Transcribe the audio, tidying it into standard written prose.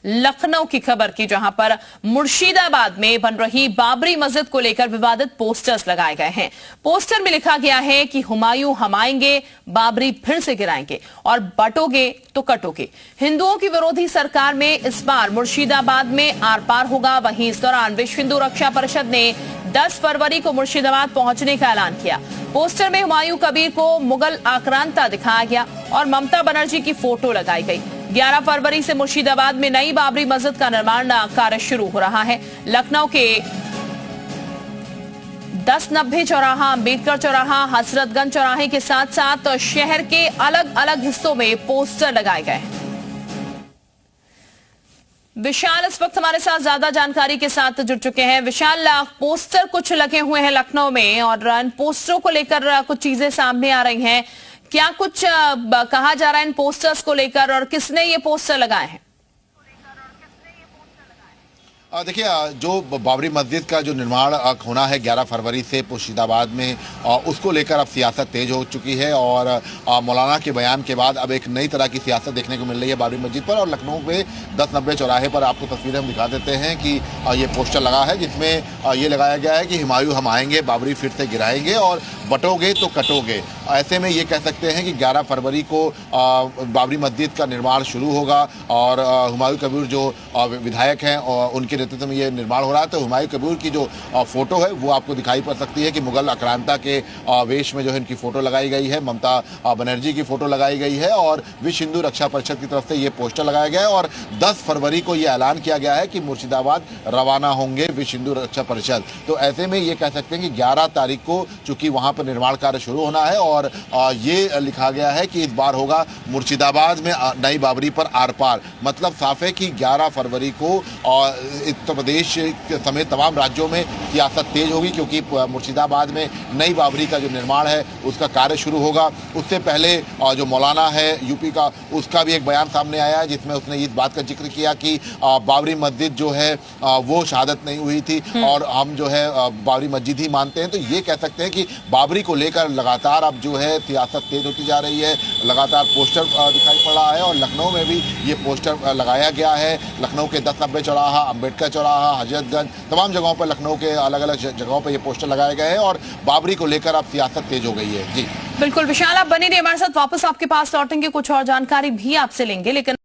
लखनऊ की खबर की, जहां पर मुर्शिदाबाद में बन रही बाबरी मस्जिद को लेकर विवादित पोस्टर्स लगाए गए हैं। पोस्टर में लिखा गया है कि हुमायूं हम आएंगे, बाबरी फिर से गिराएंगे और बटोगे तो कटोगे। हिंदुओं की विरोधी सरकार में इस बार मुर्शिदाबाद में आर पार होगा। वहीं इस दौरान विश्व हिंदू रक्षा परिषद ने 10 फरवरी को मुर्शिदाबाद पहुंचने का ऐलान किया। पोस्टर में हुमायूं कबीर को मुगल आक्रांता दिखाया गया और ममता बनर्जी की फोटो लगाई गई। 11 फरवरी से मुर्शिदाबाद में नई बाबरी मस्जिद का निर्माण कार्य शुरू हो रहा है। लखनऊ के 1090 चौराहा, अंबेडकर चौराहा, हजरतगंज चौराहे के साथ साथ शहर के अलग अलग हिस्सों में पोस्टर लगाए गए हैं। विशाल इस वक्त हमारे साथ ज्यादा जानकारी के साथ जुड़ चुके हैं। विशाल, पोस्टर कुछ लगे हुए हैं लखनऊ में और इन पोस्टरों को लेकर कुछ चीजें सामने आ रही हैं। क्या कुछ कहा जा रहा है इन पोस्टर्स को लेकर और किसने ये पोस्टर लगाए हैं? देखिए, जो बाबरी मस्जिद का जो निर्माण होना है 11 फरवरी से मुर्शिदाबाद में, उसको लेकर अब सियासत तेज हो चुकी है और मौलाना के बयान के बाद अब एक नई तरह की सियासत देखने को मिल रही है बाबरी मस्जिद पर। और लखनऊ में 1090 चौराहे पर आपको तस्वीरें हम दिखा देते हैं कि ये पोस्टर लगा है जिसमें ये लगाया गया है कि हुमायूं हम आएंगे, बाबरी फिर से गिराएंगे और बटोगे तो कटोगे। ऐसे में ये कह सकते हैं कि 11 फरवरी को बाबरी मस्जिद का निर्माण शुरू होगा और हुमायूं कबीर जो विधायक हैं उनके नेतृत्व में ये निर्माण हो रहा है। तो हुमायूं कबीर की जो फोटो है वो आपको दिखाई पड़ सकती है कि मुगल आक्रांता के वेश में जो है इनकी फोटो लगाई गई है, ममता बनर्जी की फोटो लगाई गई है और विश्व हिंदू रक्षा परिषद की तरफ से ये पोस्टर लगाया गया है। और 10 फरवरी को ये ऐलान किया गया है कि मुर्शिदाबाद रवाना होंगे विश्व हिंदू रक्षा परिषद। तो ऐसे में ये कह सकते हैं कि 11 तारीख को चूंकि वहां पर निर्माण कार्य शुरू होना है और ये लिखा गया है कि इस बार होगा मुर्शिदाबाद में नई बाबरी पर आर पार। मतलब साफ है कि 11 फरवरी को उत्तर प्रदेश समेत तमाम राज्यों में सियासत तेज होगी, क्योंकि मुर्शिदाबाद में नई बाबरी का जो निर्माण है उसका कार्य शुरू होगा। उससे पहले जो मौलाना है यूपी का, उसका भी एक बयान सामने आया है जिसमें उसने इस बात का जिक्र किया कि बाबरी मस्जिद जो है वो शहादत नहीं हुई थी और हम जो है बाबरी मस्जिद ही मानते हैं। तो ये कह सकते हैं कि बाबरी को लेकर लगातार अब जो है सियासत तेज होती जा रही है। लगातार पोस्टर दिखाई पड़ रहा है और लखनऊ में भी ये पोस्टर लगाया गया है। लखनऊ के 1090 चौराहा, अंबेडकर चौराहा, हजरतगंज, तमाम जगहों पर लखनऊ के अलग अलग जगहों पर ये पोस्टर लगाए गए हैं और बाबरी को लेकर अब सियासत तेज हो गई है। जी बिल्कुल विशाल, आप बने रहिए हमारे साथ, वापस आपके पास लौटेंगे, कुछ और जानकारी भी आपसे लेंगे। लेकिन